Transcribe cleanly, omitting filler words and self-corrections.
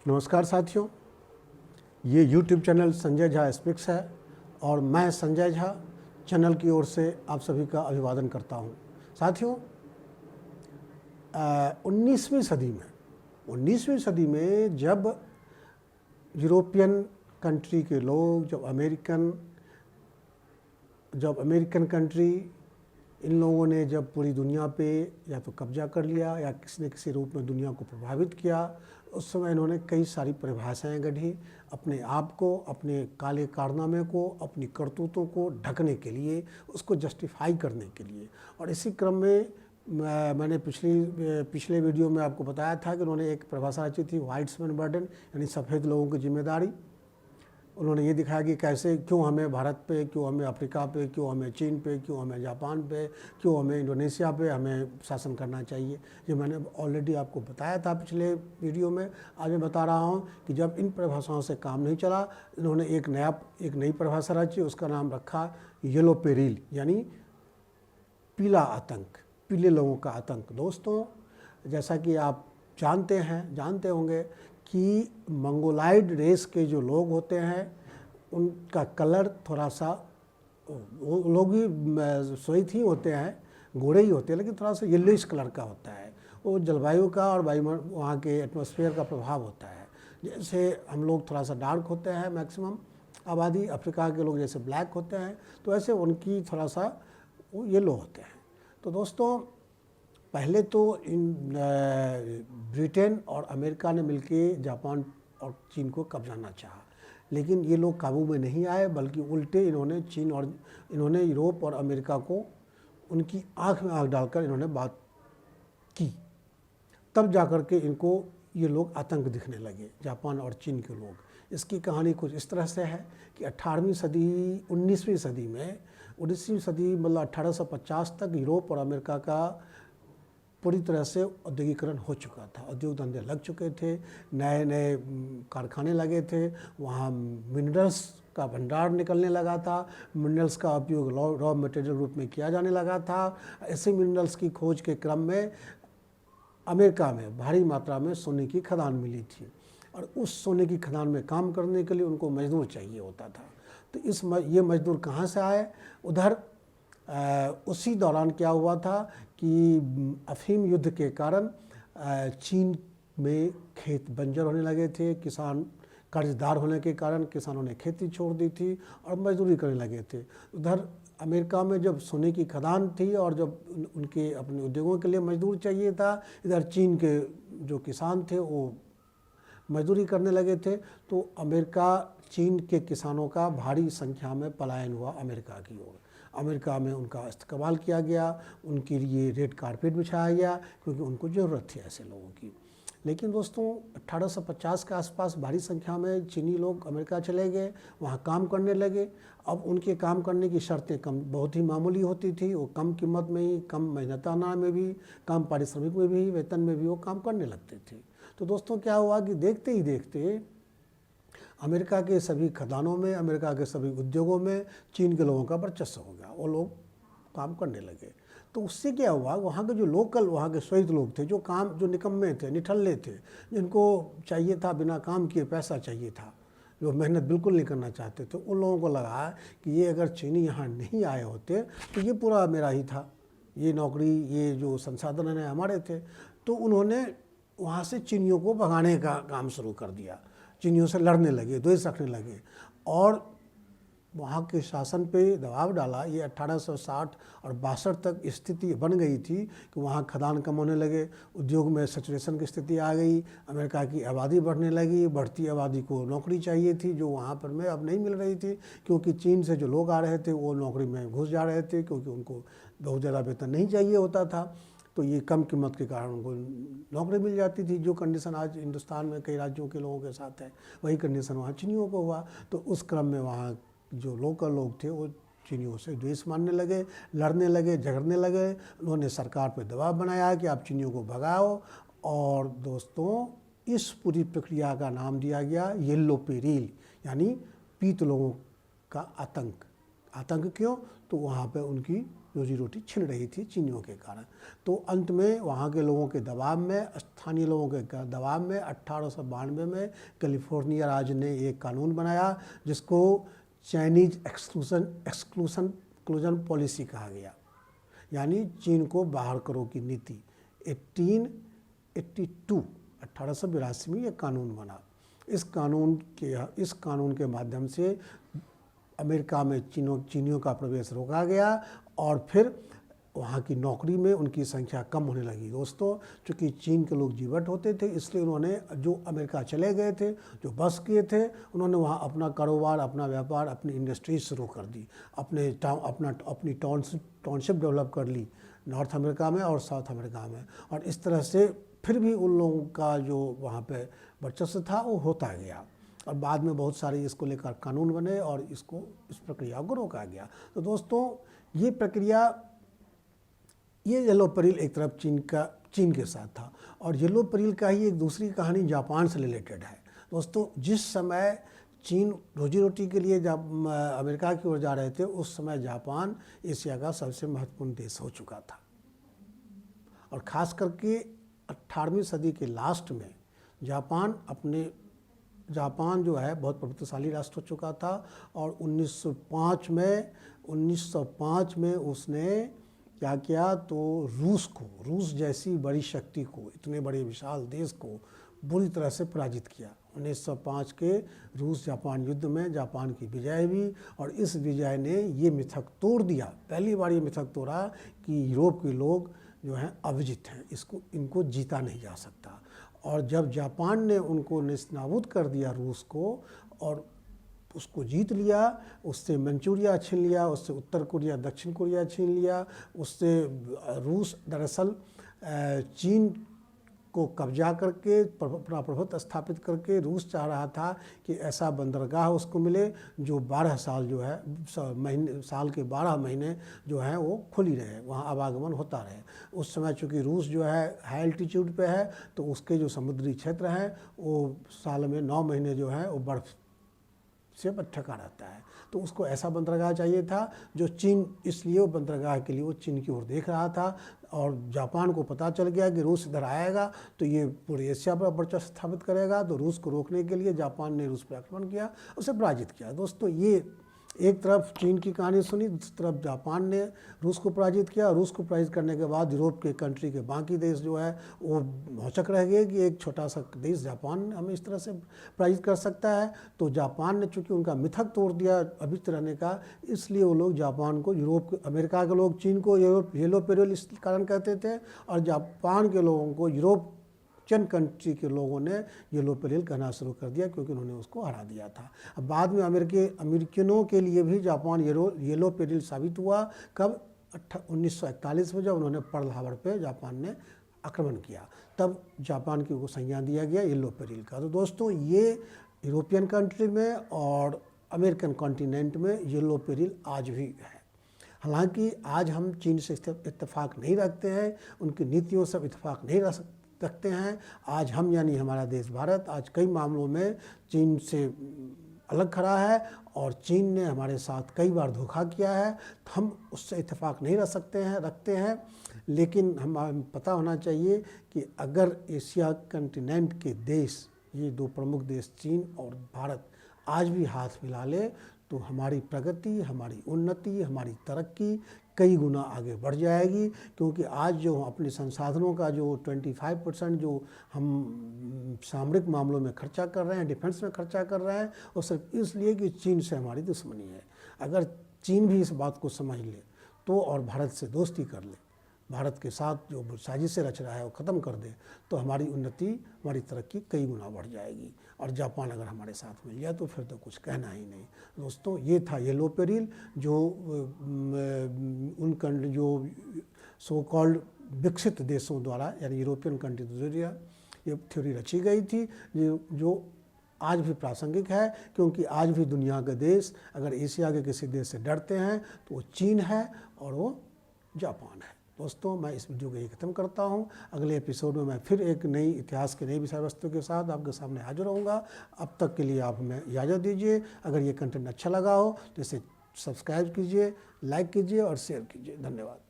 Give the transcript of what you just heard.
नमस्कार साथियों, ये YouTube channel Sanjay Jha speaks है और मैं संजय झा चैनल की ओर से आप सभी का अभिवादन करता हूँ। साथियों, 19वीं सदी में जब यूरोपियन कंट्री के लोग, जब अमेरिकन कंट्री, इन लोगों ने जब पूरी दुनिया पे या तो कब्जा कर लिया या किसी न किसी रूप में दुनिया को प्रभावित किया, उस समय इन्होंने कई सारी परिभाषाएं गढ़ी अपने आप को, अपने काले कारनामे को, अपनी करतूतों को ढकने के लिए, उसको जस्टिफाई करने के लिए। और इसी क्रम में मैंने पिछले वीडियो में आपको बताया था कि उन्होंने एक परिभाषा रची थी, व्हाइट्समैन बर्डन, यानी सफ़ेद लोगों की जिम्मेदारी। उन्होंने ये दिखाया कि कैसे, क्यों हमें भारत पे, क्यों हमें अफ्रीका पे, क्यों हमें चीन पे, क्यों हमें जापान पे, क्यों हमें इंडोनेशिया पे हमें शासन करना चाहिए। ये मैंने ऑलरेडी आपको बताया था पिछले वीडियो में। आज मैं बता रहा हूँ कि जब इन परिभाषाओं से काम नहीं चला, इन्होंने एक नई परिभाषा रची, उसका नाम रखा येलो पेरिल, यानी पीला आतंक, पीले लोगों का आतंक। दोस्तों, जैसा कि आप जानते होंगे कि मंगोलाइड रेस के जो लोग होते हैं उनका कलर थोड़ा सा, वो लोग भी श्वेत ही होते हैं, गोरे ही होते हैं, लेकिन थोड़ा सा येलोइश कलर का होता है। वो जलवायु का और वहाँ के एटमॉस्फेयर का प्रभाव होता है। जैसे हम लोग थोड़ा सा डार्क होते हैं, मैक्सिमम आबादी, अफ्रीका के लोग जैसे ब्लैक होते हैं, तो ऐसे उनकी थोड़ा सा वो येलो होते हैं। तो दोस्तों, पहले तो ब्रिटेन और अमेरिका ने मिलकर जापान और चीन को कब्जाना चाहा, लेकिन ये लोग काबू में नहीं आए, बल्कि उल्टे इन्होंने यूरोप और अमेरिका को उनकी आंख में आंख डालकर इन्होंने बात की। तब जाकर के इनको ये लोग आतंक दिखने लगे, जापान और चीन के लोग। इसकी कहानी कुछ इस तरह से है कि 19वीं सदी मतलब 1850 तक यूरोप और अमेरिका का पूरी तरह से औद्योगिकरण हो चुका था। उद्योग धंधे लग चुके थे, नए नए कारखाने लगे थे, वहाँ मिनरल्स का भंडार निकलने लगा था, मिनरल्स का उपयोग रॉ मटेरियल रूप में किया जाने लगा था। ऐसे मिनरल्स की खोज के क्रम में अमेरिका में भारी मात्रा में सोने की खदान मिली थी, और उस सोने की खदान में काम करने के लिए उनको मजदूर चाहिए होता था। तो ये मजदूर कहाँ से आए? उधर उसी दौरान क्या हुआ था कि अफीम युद्ध के कारण चीन में खेत बंजर होने लगे थे, किसान कर्जदार होने के कारण किसानों ने खेती छोड़ दी थी और मजदूरी करने लगे थे। उधर अमेरिका में जब सोने की खदान थी और जब उनके अपने उद्योगों के लिए मजदूर चाहिए था, इधर चीन के जो किसान थे वो मजदूरी करने लगे थे। तो चीन के किसानों का भारी संख्या में पलायन हुआ अमेरिका की ओर। अमेरिका में उनका इस्तेमाल किया गया, उनके लिए रेड कारपेट बिछाया गया, क्योंकि उनको ज़रूरत थी ऐसे लोगों की। लेकिन दोस्तों, 1850 के आसपास भारी संख्या में चीनी लोग अमेरिका चले गए, वहाँ काम करने लगे। अब उनके काम करने की शर्तें बहुत ही मामूली होती थी। वो कम कीमत में ही, कम मेहनताना में भी, कम पारिश्रमिक में भी, वेतन में भी वो काम करने लगते थे। तो दोस्तों, क्या हुआ कि देखते ही देखते अमेरिका के सभी खदानों में, अमेरिका के सभी उद्योगों में चीन के लोगों का वर्चस्व हो गया, वो लोग काम करने लगे। तो उससे क्या हुआ, वहाँ के जो लोकल, वहाँ के श्वेत लोग थे, जो निकम्मे थे, निठल्ले थे, जिनको चाहिए था बिना काम किए पैसा चाहिए था, जो मेहनत बिल्कुल नहीं करना चाहते थे, उन लोगों को लगा कि ये अगर चीनी यहाँ नहीं आए होते तो ये पूरा मेरा ही था, ये नौकरी, ये जो संसाधन है हमारे थे। तो उन्होंने वहाँ से चीनियों को भगाने का काम शुरू कर दिया, चीनियों से लड़ने लगे, द्वेष रखने लगे और वहाँ के शासन पे दबाव डाला। ये 1860 और 62 तक स्थिति बन गई थी कि वहाँ खदान कम होने लगे, उद्योग में सैचुरेशन की स्थिति आ गई, अमेरिका की आबादी बढ़ने लगी, बढ़ती आबादी को नौकरी चाहिए थी जो वहाँ पर में अब नहीं मिल रही थी, क्योंकि चीन से जो लोग आ रहे थे वो नौकरी में घुस जा रहे थे, क्योंकि उनको बहुत ज़्यादा वेतन नहीं चाहिए होता था। तो ये कम कीमत के कारण उनको नौकरी मिल जाती थी। जो कंडीशन आज हिंदुस्तान में कई राज्यों के लोगों के साथ है, वही कंडीशन वहाँ चीनियों को हुआ। तो उस क्रम में वहाँ जो लोकल लोग थे वो चीनियों से द्वेष मानने लगे, लड़ने लगे, झगड़ने लगे। उन्होंने सरकार पर दबाव बनाया कि आप चीनियों को भगाओ। और दोस्तों, इस पूरी प्रक्रिया का नाम दिया गया येलो पेरिल, यानी पीत लोगों का आतंक। आतंक क्यों? तो वहाँ पे उनकी रोजी रोटी छिन रही थी चीनियों के कारण। तो अंत में वहाँ के लोगों के दबाव में, स्थानीय लोगों के दबाव में 1892 में कैलिफोर्निया राज्य ने एक कानून बनाया जिसको चाइनीज एक्सक्लूजन पॉलिसी कहा गया, यानी चीन को बाहर करो की नीति। 1882 में यह कानून बना। इस कानून के माध्यम से अमेरिका में चीनियों का प्रवेश रोका गया और फिर वहाँ की नौकरी में उनकी संख्या कम होने लगी। दोस्तों, चूँकि चीन के लोग जीवट होते थे, इसलिए उन्होंने जो अमेरिका चले गए थे, जो बस किए थे, उन्होंने वहाँ अपना कारोबार, अपना व्यापार, अपनी इंडस्ट्री शुरू कर दी, अपनी टाउनशिप डेवलप कर ली नॉर्थ अमेरिका में और साउथ अमेरिका में। और इस तरह से फिर भी उन लोगों का जो वहाँ पे वर्चस्व था वो होता गया और बाद में बहुत सारे इसको लेकर कानून बने और इस प्रक्रिया को रोका गया। तो दोस्तों, ये प्रक्रिया, ये येलो पेरिल एक तरफ चीन के साथ था और येलो पेरिल का ही एक दूसरी कहानी जापान से रिलेटेड है। दोस्तों, जिस समय चीन रोजी रोटी के लिए जब अमेरिका की ओर जा रहे थे, उस समय जापान एशिया का सबसे महत्वपूर्ण देश हो चुका था और ख़ास करके 18वीं सदी के लास्ट में जापान जो है बहुत प्रभुत्वशाली राष्ट्र हो चुका था और 1905 में उसने क्या किया, तो रूस जैसी बड़ी शक्ति को, इतने बड़े विशाल देश को बुरी तरह से पराजित किया। 1905 के रूस जापान युद्ध में जापान की विजय हुई और इस विजय ने ये मिथक तोड़ दिया, पहली बार ये मिथक तोड़ा कि यूरोप के लोग जो हैं अविजित हैं, इनको जीता नहीं जा सकता। और जब जापान ने उनको नेस्तनाबूद कर दिया रूस को और उसको जीत लिया, उससे मंचूरिया छीन लिया, उससे उत्तर कोरिया, दक्षिण कोरिया छीन लिया, उससे रूस दरअसल चीन को कब्जा करके अपना प्रभुत्व स्थापित करके रूस चाह रहा था कि ऐसा बंदरगाह उसको मिले जो 12 साल जो है साल के 12 महीने जो है वो खुली रहे, वहाँ आवागमन होता रहे। उस समय चूँकि रूस जो है हाई एल्टीट्यूड पे है, तो उसके जो समुद्री क्षेत्र हैं वो साल में 9 महीने जो है वो बर्फ़ से ढका रहता है। तो उसको ऐसा बंदरगाह चाहिए था जो चीन, इसलिए वो बंदरगाह के लिए वो चीन की ओर देख रहा था और जापान को पता चल गया कि रूस इधर आएगा तो ये पूरे एशिया पर वर्चस्व स्थापित करेगा। तो रूस को रोकने के लिए जापान ने रूस पर आक्रमण किया, उसे पराजित किया। दोस्तों, ये एक तरफ चीन की कहानी सुनी, दूसरी तरफ जापान ने रूस को पराजित किया। रूस को पराजित करने के बाद यूरोप के कंट्री के बाकी देश जो है वो भौचक रह गए कि एक छोटा सा देश जापान हमें इस तरह से पराजित कर सकता है। तो जापान ने चूँकि उनका मिथक तोड़ दिया अभित रहने का, इसलिए वो लोग जापान को, अमेरिका के लोग चीन को येलो पेरिल इस कारण कहते थे और जापान के लोगों को यूरोपियन कंट्री के लोगों ने येलो पेरिल कहना शुरू कर दिया क्योंकि उन्होंने उसको हरा दिया था। अब बाद में अमेरिकनों के लिए भी जापान येलो पेरिल साबित हुआ। कब? 1941 में, जब उन्होंने पर्ल हार्बर पे जापान ने आक्रमण किया, तब जापान को संज्ञान दिया गया येलो पेरिल का। तो दोस्तों, ये यूरोपियन कंट्री में और अमेरिकन कॉन्टिनेंट में येलो पेरिल आज भी है। हालांकि आज हम चीन से इत्तेफाक नहीं रखते हैं, उनकी नीतियों से इत्तेफाक नहीं रखते हैं। आज हम, यानी हमारा देश भारत, आज कई मामलों में चीन से अलग खड़ा है और चीन ने हमारे साथ कई बार धोखा किया है, तो हम उससे इत्तेफाक नहीं रखते हैं। लेकिन हमें पता होना चाहिए कि अगर एशिया कंटिनेंट के देश, ये दो प्रमुख देश चीन और भारत, आज भी हाथ मिला ले तो हमारी प्रगति, हमारी उन्नति, हमारी तरक्की कई गुना आगे बढ़ जाएगी। क्योंकि आज जो अपने संसाधनों का जो 25% जो हम सामरिक मामलों में खर्चा कर रहे हैं, डिफेंस में खर्चा कर रहे हैं, वो सिर्फ इसलिए कि चीन से हमारी दुश्मनी है। अगर चीन भी इस बात को समझ ले तो और भारत से दोस्ती कर ले, भारत के साथ जो साजिशें रच रहा है वो ख़त्म कर दे, तो हमारी उन्नति, हमारी तरक्की कई गुना बढ़ जाएगी। और जापान अगर हमारे साथ मिल जाए तो फिर तो कुछ कहना ही नहीं। दोस्तों, ये था येलो पेरिल, जो जो सो कॉल्ड विकसित देशों द्वारा, यानी यूरोपियन कंट्री द्वारा ये थ्योरी रची गई थी, जो आज भी प्रासंगिक है। क्योंकि आज भी दुनिया के देश अगर एशिया के किसी देश से डरते हैं तो वो चीन है और वो जापान है। दोस्तों, मैं इस वीडियो को यही खत्म करता हूँ। अगले एपिसोड में मैं फिर एक नई इतिहास के नई विषय वस्तु के साथ आपके सामने हाजिर रहूँगा। अब तक के लिए आप हमें इजाज़त दीजिए। अगर ये कंटेंट अच्छा लगा हो तो इसे सब्सक्राइब कीजिए, लाइक कीजिए और शेयर कीजिए। धन्यवाद।